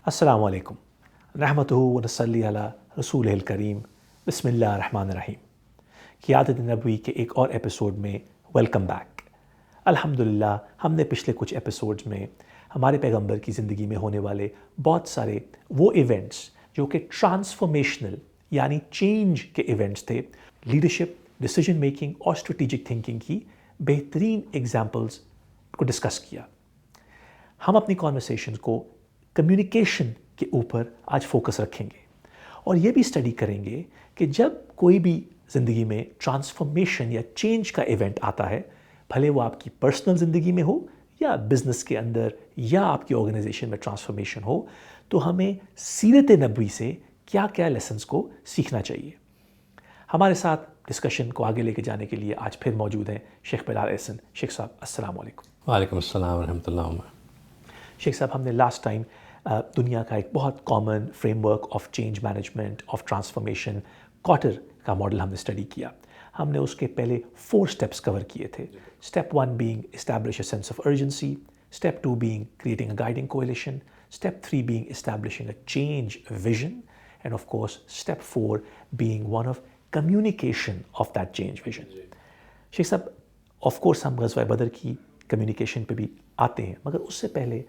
السلام علیکم رحمتہ و نصلی علی رسول الکریم بسم اللہ الرحمن الرحیم. قیادت نبوی کے ایک اور ایپیسوڈ میں ویلکم بیک. الحمدللہ ہم نے پچھلے کچھ ایپیسوڈز میں ہمارے پیغمبر کی زندگی میں ہونے والے بہت سارے وہ ایونٹس جو کہ ٹرانسفارمیشنل یعنی چینج کے ایونٹس تھے، لیڈرشپ، ڈیسیجن میکنگ اور اسٹریٹجک تھنکنگ کی بہترین ایگزامپلس کو ڈسکس کیا. ہم اپنی کانورسیشنز کو کمیونیکیشن کے اوپر آج فوکس رکھیں گے اور یہ بھی اسٹڈی کریں گے کہ جب کوئی بھی زندگی میں ٹرانسفارمیشن یا چینج کا ایونٹ آتا ہے، بھلے وہ آپ کی پرسنل زندگی میں ہو یا بزنس کے اندر یا آپ کی آرگنائزیشن میں ٹرانسفارمیشن ہو، تو ہمیں سیرت نبوی سے کیا کیا لیسنز کو سیکھنا چاہیے. ہمارے ساتھ ڈسکشن کو آگے لے کے جانے کے لیے آج پھر موجود ہیں شیخ بلال احسن. شیخ صاحب السلام علیکم. وعلیکم السلام ورحمۃ اللہ وبرکاتہ. شیخ صاحب، ہم نے لاسٹ ٹائم دنیا کا ایک بہت common frame work of change management of transformation quarter کا ماڈل ہم نے اسٹڈی کیا. ہم نے اس کے پہلے 4 اسٹیپس کور کیے تھے. Step 1 being establish a sense of urgency, step 2 being creating a guiding coalition, step 3 being establishing a change vision, and of course step 4 being one of communication of that change vision. شیخ صاحب، of course ہم غزوہ بدر کی communication پہ بھی آتے ہیں، مگر اس سے پہلے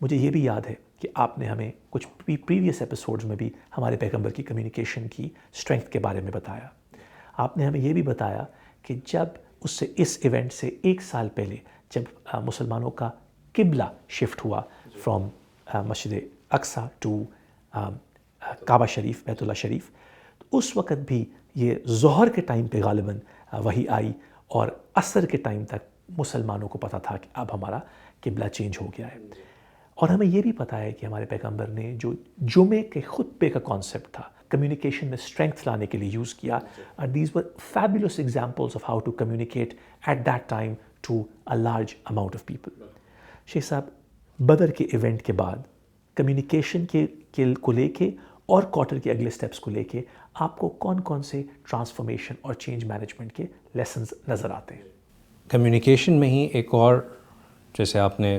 مجھے یہ بھی یاد ہے کہ آپ نے ہمیں کچھ پریویس ایپیسوڈز میں بھی ہمارے پیغمبر کی کمیونیکیشن کی اسٹرینتھ کے بارے میں بتایا. آپ نے ہمیں یہ بھی بتایا کہ جب اس ایونٹ سے 1 سال پہلے جب مسلمانوں کا قبلہ شفٹ ہوا فرام مسجد اقصیٰ ٹو کعبہ شریف، بیت اللہ شریف، تو اس وقت بھی یہ ظہر کے ٹائم پہ غالباً وحی آئی اور عصر کے ٹائم تک مسلمانوں کو پتہ تھا کہ اب ہمارا قبلہ چینج ہو گیا ہے. اور ہمیں یہ بھی پتہ ہے کہ ہمارے پیغمبر نے جو جمعے کے خطبے کا کانسیپٹ تھا کمیونیکیشن میں اسٹرینتھ لانے کے لیے یوز کیا. These were fabulous examples of how to communicate at that time to a large amount of people. شیخ صاحب، بدر کے ایونٹ کے بعد کمیونیکیشن کو لے کے اور کوارٹر کے اگلے اسٹیپس کو لے کے آپ کو کون کون سے ٹرانسفارمیشن اور چینج مینجمنٹ کے لیسنز نظر آتے ہیں؟ کمیونیکیشن میں ہی ایک اور، جیسے آپ نے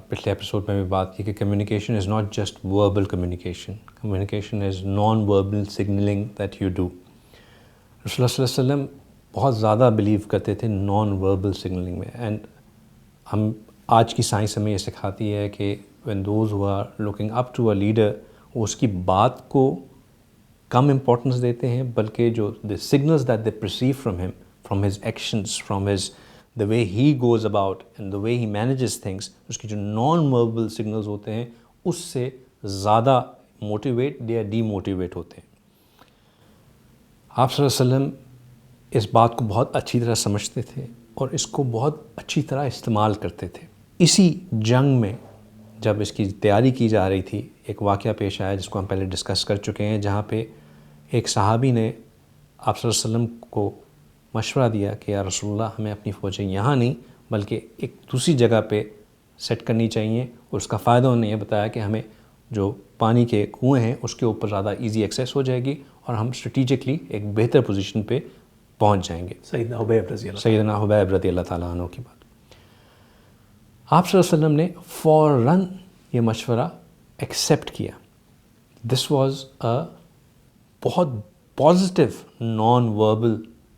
پچھلے ایپیسوڈ میں بھی بات کی کہ communication is not just verbal communication, communication is non verbal signalling that you do. رسول اللہ صلی اللہ علیہ وسلم بہت زیادہ بلیو کرتے تھے نان وربل سگنلنگ میں. اینڈ ہم آج کی سائنس ہمیں یہ سکھاتی ہے کہ when those who are looking up to a leader, وہ اس کی بات کو کم امپورٹنس دیتے ہیں، بلکہ جو the signals that they perceive from him, from his actions, from the way he goes about and the way he manages things، اس کی جو نان وربل سگنلز ہوتے ہیں اس سے زیادہ موٹیویٹ یا ڈی موٹیویٹ ہوتے ہیں. آپ صلی اللہ علیہ وسلم اس بات کو بہت اچھی طرح سمجھتے تھے اور اس کو بہت اچھی طرح استعمال کرتے تھے. اسی جنگ میں جب اس کی تیاری کی جا رہی تھی، ایک واقعہ پیش آیا جس کو ہم پہلے ڈسکس کر چکے ہیں، جہاں پہ ایک صحابی نے آپ صلی اللہ علیہ وسلم کو مشورہ دیا کہ یا رسول اللہ، ہمیں اپنی فوجیں یہاں نہیں بلکہ ایک دوسری جگہ پہ سیٹ کرنی چاہیے. اور اس کا فائدہ انہوں نے یہ بتایا کہ ہمیں جو پانی کے کنویں ہیں اس کے اوپر زیادہ ایزی ایکسیس ہو جائے گی اور ہم اسٹریٹجکلی ایک بہتر پوزیشن پہ پہنچ جائیں گے. سیدنا حبیب رضی اللہ تعالیٰ عنہ کی بات. آپ صلی اللہ علیہ وسلم نے فوراً یہ مشورہ ایکسیپٹ کیا. دس واز اے بہت پازیٹیو نان وربل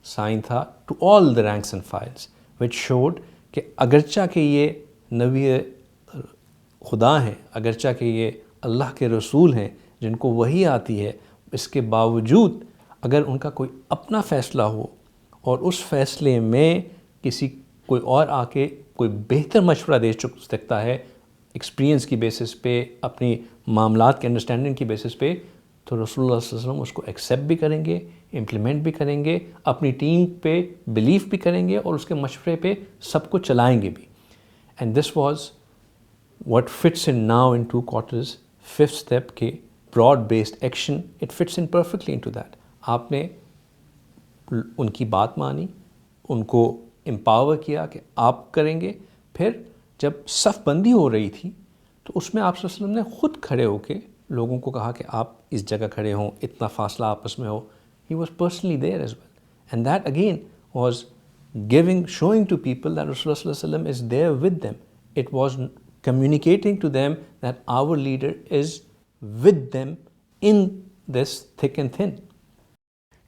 سائن تھا to all the ranks and files, which showed کہ اگرچہ کہ یہ نبی خدا ہیں، اگرچہ کہ یہ اللہ کے رسول ہیں جن کو وحی آتی ہے، اس کے باوجود اگر ان کا کوئی اپنا فیصلہ ہو اور اس فیصلے میں کوئی اور آ کے کوئی بہتر مشورہ دے سکتا ہے ایکسپیرینس کی بیسس پہ، اپنی معاملات کے انڈرسٹینڈنگ کی بیسس پہ، تو رسول اللہ صلی اللہ علیہ وسلم اس کو ایکسیپٹ بھی کریں گے، امپلیمنٹ بھی کریں گے، اپنی ٹیم پہ بلیف بھی کریں گے اور اس کے مشورے پہ سب کو چلائیں گے بھی. And this was what fits in now in 2 quarters. 5th step کے broad based action, it fits in perfectly into that. آپ نے ان کی بات مانی، ان کو امپاور کیا کہ آپ کریں گے. پھر جب صف بندی ہو رہی تھی تو اس میں آپ صلی اللہ علیہ وسلم نے خود کھڑے ہو کے لوگوں کو کہا کہ آپ اس جگہ کھڑے ہوں، اتنا فاصلہ آپس میں ہو. He was personally there as well. And that again was showing to people that Rasulullah sallallahu alaihi wasallam is there with them. It was communicating to them that our leader is with them in this thick and thin.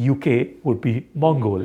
UK would be Mongol,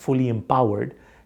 fully empowered,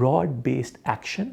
broad based action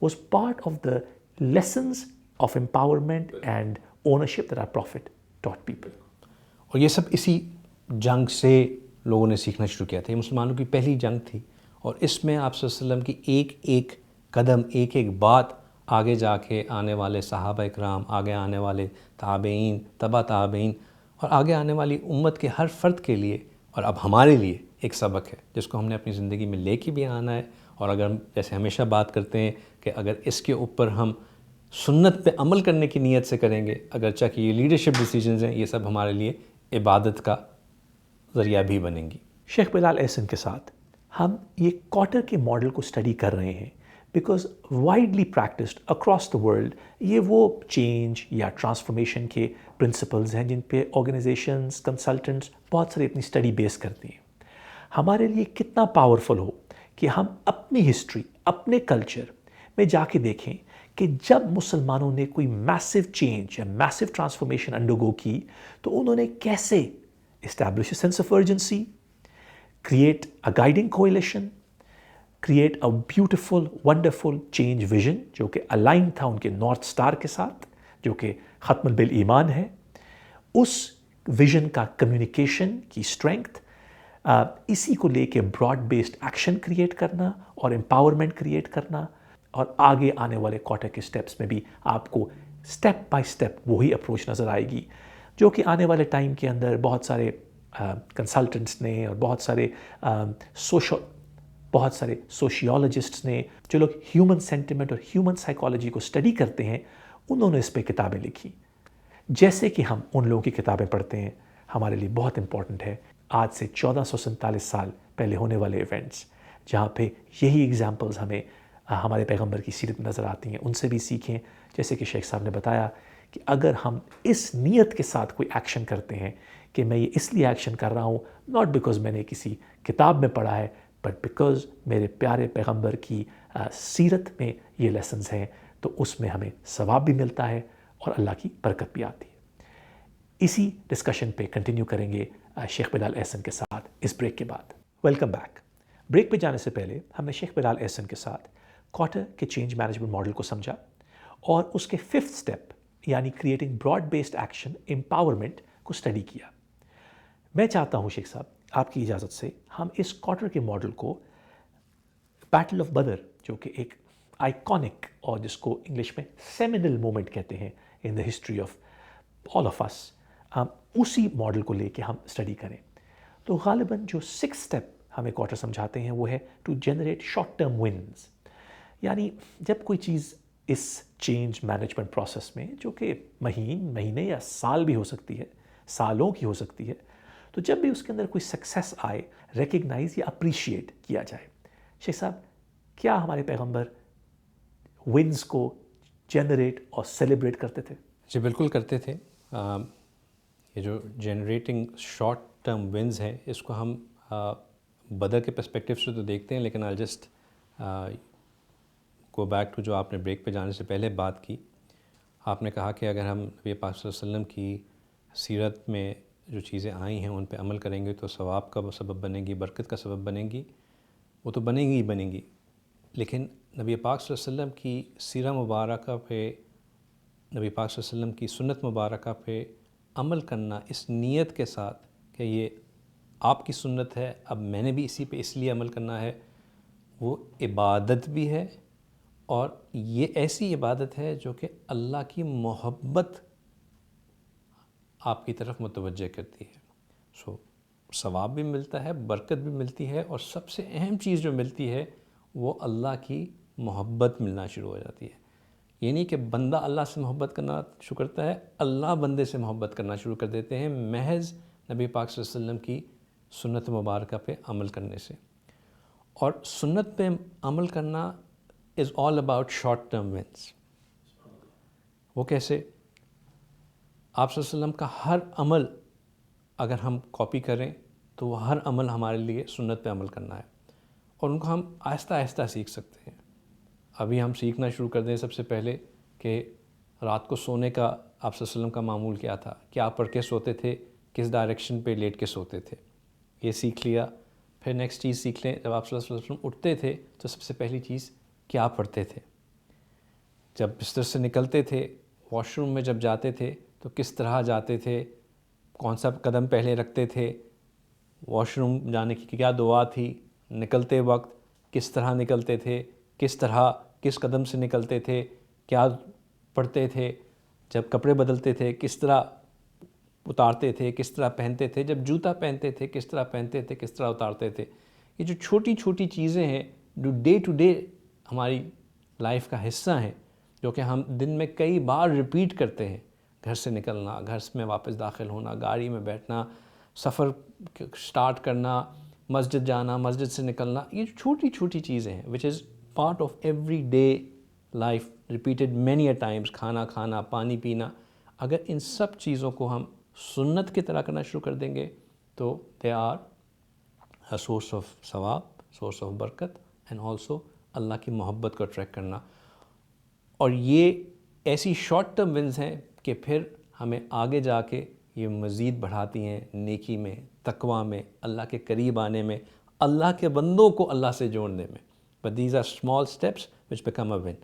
was part of the lessons of empowerment and ownership that our Prophet taught people. اور یہ سب اسی جنگ سے لوگوں نے سیکھنا شروع کیا تھا. یہ مسلمانوں کی پہلی جنگ تھی اور اس میں آپ صلی اللہ علیہ وسلم کی ایک ایک قدم، ایک ایک بات آگے جا کے آنے والے صحابہ اکرام، آگے آنے والے تابعین، تبا تابعین اور آگے آنے والی امت کے ہر فرد کے لیے اور اب ہمارے لیے ایک سبق ہے جس کو ہم نے اپنی زندگی میں لے کے بھی آنا ہے. اور اگر ہم جیسے ہمیشہ بات کرتے ہیں کہ اگر اس کے اوپر ہم سنت پہ عمل کرنے کی نیت سے کریں گے، اگرچہ کہ یہ لیڈرشپ ڈیسیجنز ہیں، یہ سب ہمارے لیے عبادت کا ذریعہ بھی بنیں گی. شیخ بلال احسن کے ساتھ ہم یہ کوارٹر کے ماڈل کو اسٹڈی کر رہے ہیں because widely practised across the world یہ وہ چینج یا ٹرانسفارمیشن کے پرنسپلز ہیں جن پہ آرگنائزیشنز، کنسلٹنٹس بہت سارے اپنی اسٹڈی بیس کرتے ہیں. ہمارے لیے کتنا پاورفل ہو کہ ہم اپنی ہسٹری، اپنے کلچر میں جا کے دیکھیں کہ جب مسلمانوں نے کوئی میسو چینج یا میسو ٹرانسفارمیشن انڈرگو کی تو انہوں نے کیسے establish a sense of urgency, create a guiding coalition, create a beautiful wonderful change vision جو کہ الائن تھا ان کے نارتھ سٹار کے ساتھ جو کہ ختم بالایمان ہے. اس ویژن کا کمیونیکیشن کی اسٹرینگتھ، اسی کو لے کے براڈ بیسڈ ایکشن کریٹ کرنا اور امپاورمنٹ کریٹ کرنا، اور آگے آنے والے کوارٹر کے سٹیپس میں بھی آپ کو سٹیپ بائی سٹیپ وہی اپروچ نظر آئے گی جو کہ آنے والے ٹائم کے اندر بہت سارے کنسلٹنٹس نے اور بہت سارے سوشیولوجسٹس نے، جو لوگ ہیومن سینٹیمنٹ اور ہیومن سائیکالوجی کو اسٹڈی کرتے ہیں، انہوں نے اس پہ کتابیں لکھی. جیسے کہ ہم ان لوگوں کی کتابیں پڑھتے ہیں ہمارے لیے بہت امپورٹنٹ ہے آج سے 1447 سال پہلے ہونے والے ایونٹس جہاں پہ یہی ایگزامپلز ہمیں ہمارے پیغمبر کی سیرت میں نظر آتی ہیں، ان سے بھی سیکھیں. جیسے کہ شیخ صاحب نے بتایا کہ اگر ہم اس نیت کے ساتھ کوئی ایکشن کرتے ہیں کہ میں یہ اس لیے ایکشن کر رہا ہوں ناٹ بیکاز میں نے کسی کتاب میں پڑھا ہے بٹ بیکاز میرے پیارے پیغمبر کی سیرت میں یہ لیسنز ہیں، تو اس میں ہمیں ثواب بھی ملتا ہے اور اللہ کی برکت بھی آتی ہے. اسی ڈسکشن پہ کنٹینیو کریں گے شیخ بلال احسن کے ساتھ اس بریک کے بعد. Welcome back. بریک پہ جانے سے پہلے ہم نے شیخ بلال احسن کے ساتھ کوارٹر کے چینج مینجمنٹ ماڈل کو سمجھا اور اس کے 5th اسٹیپ یعنی creating broad based action empowerment کو اسٹڈی کیا. میں چاہتا ہوں شیخ صاحب آپ کی اجازت سے ہم اس کوارٹر کے ماڈل کو بیٹل آف بدر جو کہ ایک آئیکونک اور جس کو انگلش میں سیمینل مومنٹ کہتے ہیں in the history of all of us, اسی ماڈل کو لے کے ہم اسٹڈی کریں. تو غالباً جو 6th اسٹیپ ہمیں کوارٹر سمجھاتے ہیں وہ ہے to generate short term wins. یعنی جب کوئی چیز اس چینج مینجمنٹ پروسیس میں جو کہ مہینے یا سال بھی ہو سکتی ہے، سالوں کی ہو سکتی ہے، تو جب بھی اس کے اندر کوئی سکسیس آئے ریکگنائز یا اپریشیٹ کیا جائے. شیخ صاحب کیا ہمارے پیغمبر ونز کو جنریٹ اور سیلیبریٹ کرتے تھے؟ جی بالکل کرتے تھے. یہ جو جنریٹنگ شارٹ ٹرم ونز ہیں اس کو ہم بدر کے پرسپیکٹیو سے تو دیکھتے ہیں، لیکن I just go back to جو آپ نے بریک پہ جانے سے پہلے بات کی. آپ نے کہا کہ اگر ہم نبی پاک صلی اللہ علیہ وسلم کی سیرت میں جو چیزیں آئی ہیں ان پہ عمل کریں گے تو ثواب کا سبب بنے گی، برکت کا سبب بنے گی. وہ تو بنے گی ہی بنے گی، لیکن نبی پاک صلی اللہ علیہ وسلم کی سیرہ مبارکہ پہ، نبی پاک صلی اللہ علیہ وسلم کی سنت مبارکہ پہ عمل کرنا اس نیت کے ساتھ کہ یہ آپ کی سنت ہے، اب میں نے بھی اسی پہ اس لیے عمل کرنا ہے، وہ عبادت بھی ہے، اور یہ ایسی عبادت ہے جو کہ اللہ کی محبت آپ کی طرف متوجہ کرتی ہے. سو ثواب بھی ملتا ہے، برکت بھی ملتی ہے، اور سب سے اہم چیز جو ملتی ہے وہ اللہ کی محبت ملنا شروع ہو جاتی ہے. یہ نہیں کہ بندہ اللہ سے محبت کرنا شروع کرتا ہے، اللہ بندے سے محبت کرنا شروع کر دیتے ہیں محض نبی پاک صلی اللہ علیہ وسلم کی سنت مبارکہ پہ عمل کرنے سے. اور سنت پہ عمل کرنا is all about short term wins. وہ کیسے؟ آپ صلی اللہ علیہ وسلم کا ہر عمل اگر ہم کاپی کریں تو وہ ہر عمل ہمارے لیے سنت پہ عمل کرنا ہے، اور ان کو ہم آہستہ آہستہ سیکھ سکتے ہیں. ابھی ہم سیکھنا شروع کر دیں سب سے پہلے کہ رات کو سونے کا آپ صلی اللہ علیہ وسلم کا معمول کیا تھا، کیا پڑھ کے سوتے تھے، کس ڈائریکشن پہ لیٹ کے سوتے تھے، یہ سیکھ لیا. پھر نیکسٹ چیز سیکھ لیں، جب آپ صلی اللہ علیہ وسلم اٹھتے تھے تو سب سے پہلی چیز کیا پڑھتے تھے، جب بستر سے نکلتے تھے، واش روم میں جب جاتے تھے تو کس طرح جاتے تھے، کون سا قدم پہلے رکھتے تھے، واش روم جانے کی کیا دعا تھی، نکلتے وقت کس طرح نکلتے تھے، کس طرح کس قدم سے نکلتے تھے، کیا پڑھتے تھے، جب کپڑے بدلتے تھے کس طرح اتارتے تھے، کس طرح پہنتے تھے، جب جوتا پہنتے تھے کس طرح پہنتے تھے، کس طرح اتارتے تھے. یہ جو چھوٹی چھوٹی چیزیں ہیں جو ڈے ٹو ڈے ہماری لائف کا حصہ ہیں، جو کہ ہم دن میں کئی بار ریپیٹ کرتے ہیں. گھر سے نکلنا، گھر میں واپس داخل ہونا، گاڑی میں بیٹھنا، سفر سٹارٹ کرنا، مسجد جانا، مسجد سے نکلنا، یہ چھوٹی چھوٹی چیزیں ہیں which is part of every day life, repeated many a times. کھانا کھانا، پانی پینا، اگر ان سب چیزوں کو ہم سنت کی طرح کرنا شروع کر دیں گے تو they are a source of ثواب، سورس آف برکت، اینڈ آلسو اللہ کی محبت کو اٹریکٹ کرنا. اور یہ ایسی شارٹ ٹرم ونز ہیں کہ پھر ہمیں آگے جا کے یہ مزید بڑھاتی ہیں نیکی میں، تقویٰ میں، اللہ کے قریب آنے میں، اللہ کے بندوں کو اللہ سے جوڑنے میں. But these are small steps which become a one.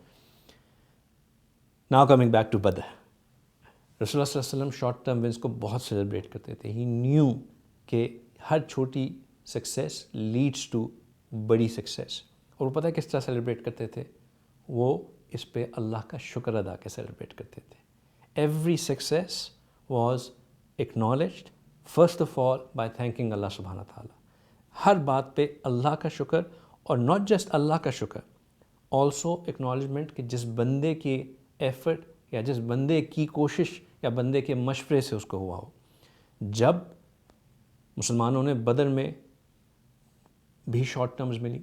Now coming back to Badr. رسول اللہ صلی اللہ علیہ وسلم شارٹ ٹرم ونز کو بہت سیلیبریٹ کرتے تھے. ہی نیو کہ ہر چھوٹی سکسیس لیڈس ٹو بڑی سکسیس. اور وہ پتہ ہے کس طرح سیلیبریٹ کرتے تھے؟ وہ اس پہ اللہ کا شکر ادا کے سیلیبریٹ کرتے تھے. Every success was acknowledged first of all by thanking اللہ سبحانہ تعالیٰ. ہر بات پہ اللہ کا شکر، اور ناٹ جسٹ اللہ کا شکر، آلسو اکنالجمنٹ کہ جس بندے کی ایفرٹ یا جس بندے کی کوشش یا بندے کے مشورے سے اس کو ہوا ہو. جب مسلمانوں نے بدر میں بھی شارٹ ٹرمز ملی.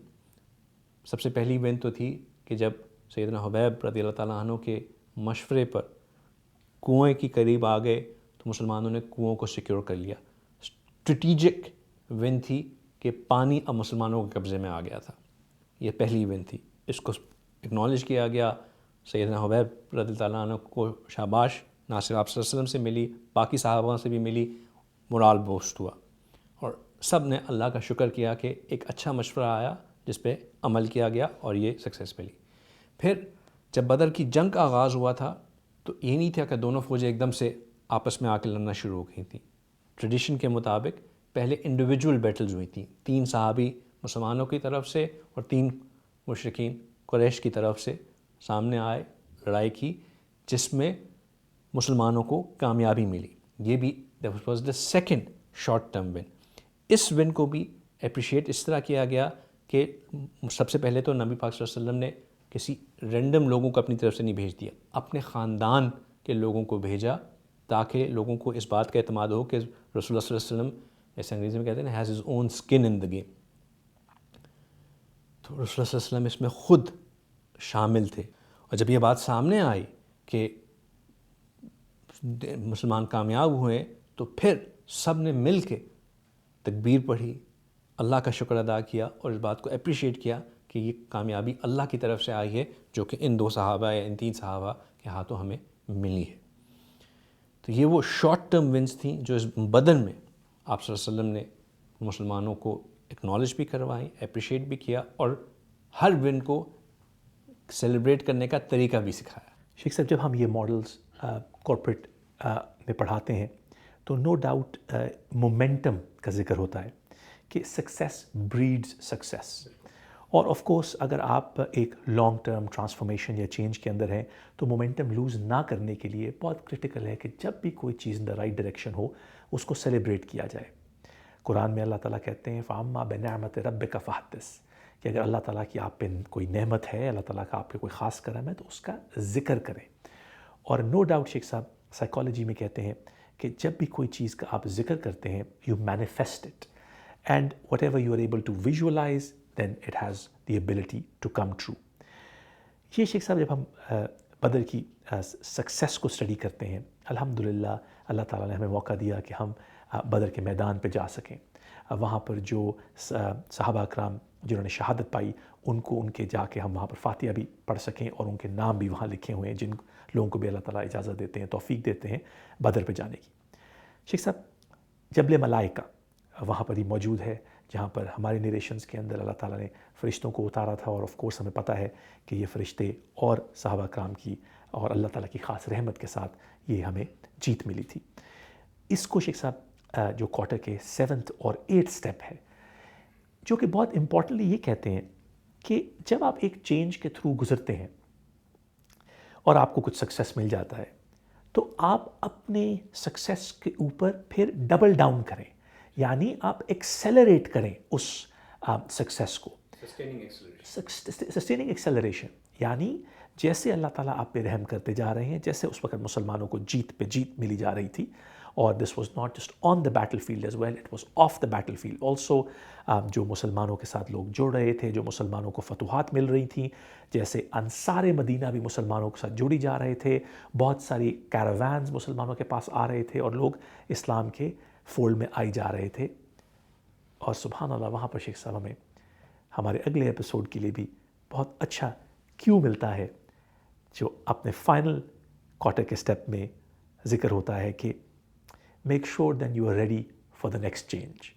سب سے پہلی ون تو تھی کہ جب سیدنا حبیب رضی اللہ تعالیٰ عنہ کے مشورے پر کنویں کی قریب آ گئے تو مسلمانوں نے کنویں کو سیکیور کر لیا. اسٹریٹیجک ون تھی کہ پانی اب مسلمانوں کے قبضے میں آ گیا تھا. یہ پہلی ون تھی، اس کو اکنالج کیا گیا. سیدنا حبیب رضی اللہ تعالیٰ عنہ کو شاباش نہ صرف آپ صلی اللہ علیہ وسلم سے ملی، باقی صحابہ سے بھی ملی، مورال بوسٹ ہوا، اور سب نے اللہ کا شکر کیا کہ ایک اچھا مشورہ آیا جس پہ عمل کیا گیا اور یہ سکسیس ملی. پھر جب بدر کی جنگ کا آغاز ہوا تھا تو یہ نہیں تھا کہ دونوں فوجیں ایک دم سے آپس میں آ کے لڑنا شروع ہو گئی تھیں. ٹریڈیشن کے مطابق پہلے انڈیویجول بیٹلز ہوئی تھیں. 3 صحابی مسلمانوں کی طرف سے اور 3 مشرکین قریش کی طرف سے سامنے آئے، لڑائی کی، جس میں مسلمانوں کو کامیابی ملی. یہ بھی that was the second short term win. اس ون کو بھی اپریشیٹ اس طرح کیا گیا کہ سب سے پہلے تو نبی پاک صلی اللہ علیہ وسلم نے کسی رینڈم لوگوں کو اپنی طرف سے نہیں بھیج دیا، اپنے خاندان کے لوگوں کو بھیجا تاکہ لوگوں کو اس بات کا اعتماد ہو کہ رسول اللہ صلی اللہ علیہ وسلم، ایسے انگریزی میں کہتے ہیں has his own skin in the game. تو رسول اللہ صلی اللہ علیہ وسلم اس میں خود شامل تھے. اور جب یہ بات سامنے آئی کہ مسلمان کامیاب ہوئے تو پھر سب نے مل کے تکبیر پڑھی, اللہ کا شکر ادا کیا اور اس بات کو اپریشیٹ کیا کہ یہ کامیابی اللہ کی طرف سے آئی ہے جو کہ ان 2 صحابہ یا ان 3 صحابہ کے ہاتھوں ہمیں ملی ہے. تو یہ وہ شارٹ ٹرم ونس تھیں جو اس بدر میں آپ صلی اللہ علیہ وسلم نے مسلمانوں کو اکنالج بھی کروائیں, اپریشیٹ بھی کیا اور ہر ون کو سیلیبریٹ کرنے کا طریقہ بھی سکھایا. شیخ صاحب جب ہم یہ ماڈلز کارپوریٹ میں پڑھاتے ہیں تو نو ڈاؤٹ مومنٹم کا ذکر ہوتا ہے کہ سکسیس بریڈز سکسیس, اور آف کورس اگر آپ ایک لانگ ٹرم ٹرانسفارمیشن یا چینج کے اندر ہیں تو مومنٹم لوز نہ کرنے کے لیے بہت کرٹیکل ہے کہ جب بھی کوئی چیز ان دا رائٹ ڈائریکشن ہو اس کو سیلیبریٹ کیا جائے. قرآن میں اللہ تعالیٰ کہتے ہیں فَأَمَّا بِنِعْمَتِ رَبِّكَ فَحَدِّثْ, کہ اگر اللہ تعالیٰ کی آپ پہ کوئی نعمت ہے, اللہ تعالیٰ کا آپ پہ کوئی خاص کرم ہے تو اس کا ذکر کریں. اور نو ڈاؤٹ شیخ صاحب سائیکالوجی میں کہتے ہیں کہ جب بھی کوئی چیز کا آپ ذکر کرتے ہیں you manifest it, and whatever you are able to visualise then it has the ability to come true. یہ شیخ صاحب جب ہم بدر کی سکسیس کو اسٹڈی کرتے ہیں, الحمدللہ اللہ تعالیٰ نے ہمیں موقع دیا کہ ہم بدر کے میدان پہ جا سکیں. وہاں پر جو صحابہ اکرام جنہوں نے شہادت پائی ان کو ان کے جا کے ہم وہاں پر فاتحہ بھی پڑھ سکیں اور ان کے نام بھی وہاں لکھے ہوئے ہیں جن لوگوں کو بھی اللہ تعالیٰ اجازت دیتے ہیں, توفیق دیتے ہیں بدر پہ جانے کی. شیخ صاحب جبل ملائکہ وہاں پر ہی موجود ہے جہاں پر ہمارے نیریشنز کے اندر اللہ تعالیٰ نے فرشتوں کو اتارا تھا, اور آف کورس ہمیں پتہ ہے کہ یہ فرشتے اور صحابہ کرام کی اور اللہ تعالیٰ کی خاص رحمت کے ساتھ یہ ہمیں جیت ملی تھی. اس کو شیخ صاحب جو کوارٹر کے 7th اور 8th سٹیپ ہے جو کہ بہت امپورٹنٹلی یہ کہتے ہیں کہ جب آپ ایک چینج کے تھرو گزرتے ہیں اور آپ کو کچھ سکسیس مل جاتا ہے تو آپ اپنے سکسیس کے اوپر پھر ڈبل ڈاؤن کریں, یعنی آپ ایکسیلریٹ کریں اس سکسیس کو. سسٹیننگ ایکسیلریشن یعنی جیسے اللہ تعالیٰ آپ پہ رحم کرتے جا رہے ہیں, جیسے اس وقت مسلمانوں کو جیت پہ جیت ملی جا رہی تھی, اور this was not just on the battlefield as well, it was of the battlefield also. جو مسلمانوں کے ساتھ لوگ جڑ رہے تھے, جو مسلمانوں کو فتوحات مل رہی تھیں, جیسے انصار مدینہ بھی مسلمانوں کے ساتھ جڑی جا رہے تھے, بہت ساری کیراوینز مسلمانوں کے پاس آ رہے تھے اور لوگ اسلام کے فولڈ میں آئی جا رہے تھے. اور سبحان اللہ وہاں پر شیخ صاحب ہمیں ہمارے اگلے ایپیسوڈ کے لیے بھی بہت اچھا کیوں ملتا ہے جو اپنے فائنل کوارٹر کے سٹیپ میں ذکر ہوتا ہے کہ make sure then you are ready for the next change.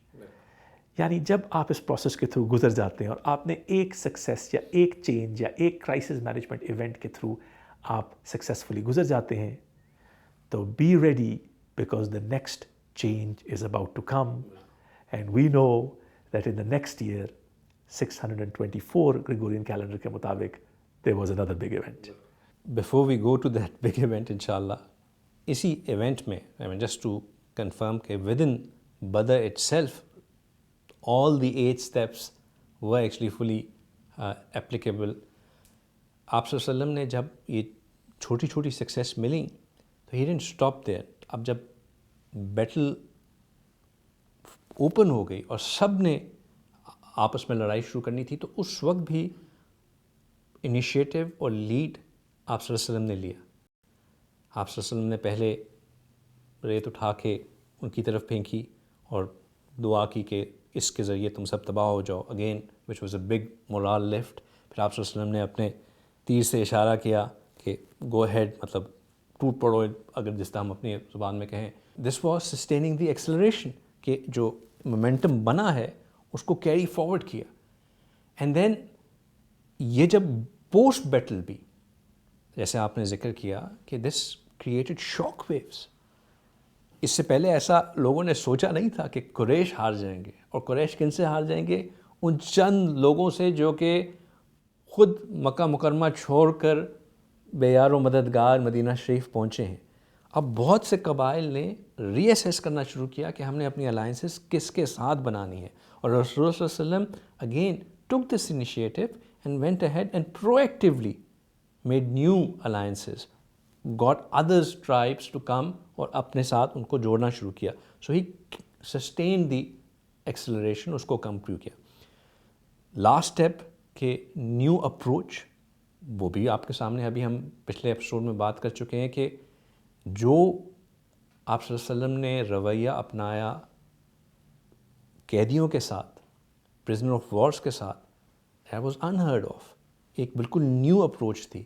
یعنی جب آپ اس پروسیس کے تھرو گزر جاتے ہیں اور آپ نے ایک سکسیس یا ایک چینج یا ایک کرائسس مینجمنٹ ایونٹ کے تھرو آپ سکسیسفلی گزر جاتے ہیں تو be ready because the next change is about to come, and we know that in the next year 624 Gregorian calendar کے مطابق there was another big event. Before we go to that big event inshallah, اسی event میں just to confirm کہ within Badr itself all the 8 steps were actually fully applicable. آپ صلی اللہ علیہ وسلم نے جب یہ چھوٹی چھوٹی سکسیس ملیں تو he didn't stop there. اب جب بیٹل اوپن ہو گئی اور سب نے آپس میں لڑائی شروع کرنی تھی تو اس وقت بھی انیشیٹو اور لیڈ آپ صلی اللہ علیہ وسلم نے لیا. آپ صلی اللہ علیہ وسلم نے پہلے ریت اٹھا کے ان کی طرف پھینکی اور دعا کی کہ اس کے ذریعے تم سب تباہ ہو جاؤ, again which was a big morale lift. پھر آپ صلی اللہ علیہ وسلم نے اپنے تیر سے اشارہ کیا کہ گو ہیڈ, مطلب ٹوٹ پڑو اگر جس طرح ہم اپنی زبان میں کہیں. This was sustaining the acceleration کہ جو مومنٹم بنا ہے اس کو کیری فارورڈ کیا. اینڈ دین یہ جب پوسٹ بیٹل بھی جیسے آپ نے ذکر کیا کہ دس کریٹڈ شاک ویوز. اس سے پہلے ایسا لوگوں نے سوچا نہیں تھا کہ قریش ہار جائیں گے, اور قریش کن سے ہار جائیں گے؟ ان چند لوگوں سے جو کہ خود مکہ مکرمہ چھوڑ کر بے یار و مددگار مدینہ شریف پہنچے ہیں. اب بہت سے قبائل نے ری ایسیس کرنا شروع کیا کہ ہم نے اپنی الائنسز کس کے ساتھ بنانی ہے, اور رسول اللہ صلی اللہ علیہ وسلم again took this initiative and went ahead and proactively made new alliances, got others tribes to come, اور اپنے ساتھ ان کو جوڑنا شروع کیا. سو ہی سسٹین دی ایکسلریشن, اس کو کمپلیٹ کیا. لاسٹ اسٹیپ کہ نیو اپروچ, وہ بھی آپ کے سامنے ابھی ہم پچھلے ایپیسوڈ میں بات کر چکے ہیں کہ جو آپ صلی اللہ علیہ وسلم نے رویہ اپنایا قیدیوں کے ساتھ, پرزنر آف وارس کے ساتھ, دیٹ واز انہرڈ آف. ایک بالکل نیو اپروچ تھی,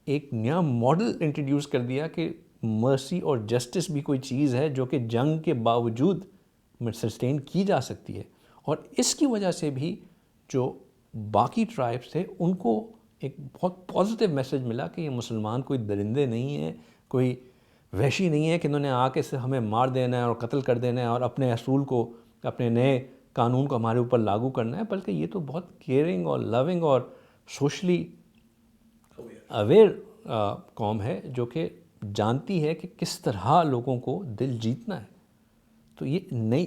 ایک نیا ماڈل انٹروڈیوس کر دیا کہ مرسی اور جسٹس بھی کوئی چیز ہے جو کہ جنگ کے باوجود سسٹین کی جا سکتی ہے. اور اس کی وجہ سے بھی جو باقی ٹرائبس تھے ان کو ایک بہت پازیٹیو میسج ملا کہ یہ مسلمان کوئی درندے نہیں ہیں, کوئی وحشی نہیں ہے کہ انہوں نے آ کے ہمیں مار دینا ہے اور قتل کر دینا ہے اور اپنے اصول کو, اپنے نئے قانون کو ہمارے اوپر لاگو کرنا ہے, بلکہ یہ تو بہت کیئرنگ اور لونگ اور سوشلی اویئر قوم ہے جو کہ جانتی ہے کہ کس طرح لوگوں کو دل جیتنا ہے. تو یہ نئی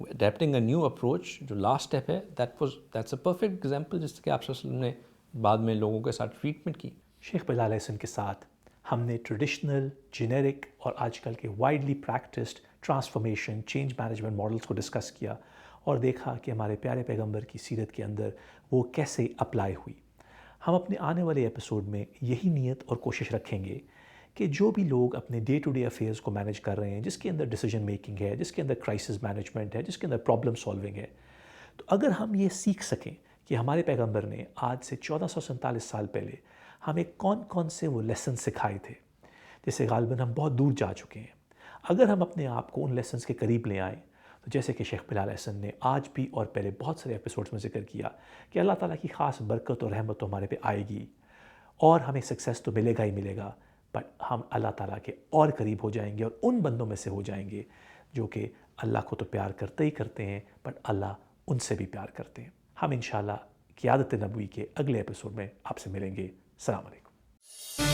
اڈیپٹنگ اے نیو اپروچ جو لاسٹ اسٹیپ ہے, دیٹس اے پرفیکٹ ایگزامپل جس کہ آپ صلی اللہ علیہ وسلم نے بعد میں لوگوں کے ساتھ ٹریٹمنٹ کی. شیخ بلال علیہ السلام کے ساتھ ہم نے ٹریڈیشنل, جینیرک اور آج کل کے widely practised transformation, change management models کو ڈسکس کیا اور دیکھا کہ ہمارے پیارے پیغمبر کی سیرت کے اندر وہ کیسے اپلائی ہوئی. ہم اپنے آنے والے ایپیسوڈ میں یہی نیت اور کوشش رکھیں گے کہ جو بھی لوگ اپنے ڈے ٹو ڈے افیئرز کو مینیج کر رہے ہیں, جس کے اندر ڈیسیجن میکنگ ہے, جس کے اندر کرائسس مینجمنٹ ہے, جس کے اندر پرابلم سالونگ ہے, تو اگر ہم یہ سیکھ سکیں کہ ہمارے پیغمبر نے آج سے 1447 سال پہلے ہمیں کون کون سے وہ لیسن سکھائے تھے جسے غالباً ہم بہت دور جا چکے ہیں, اگر ہم اپنے آپ کو ان لیسنز کے قریب لے آئیں تو جیسے کہ شیخ بلال احسن نے آج بھی اور پہلے بہت سارے ایپیسوڈز میں ذکر کیا کہ اللہ تعالیٰ کی خاص برکت اور رحمت تو ہمارے پہ آئے گی اور ہمیں سکسیس تو ملے گا ہی ملے گا, بٹ ہم اللہ تعالیٰ کے اور قریب ہو جائیں گے اور ان بندوں میں سے ہو جائیں گے جو کہ اللہ کو تو پیار کرتے ہی کرتے ہیں, بٹ اللہ ان سے بھی پیار کرتے ہیں. ہم انشاءاللہ قیادت نبوی کے اگلے ایپیسوڈ میں آپ سے ملیں گے. السلام علیکم.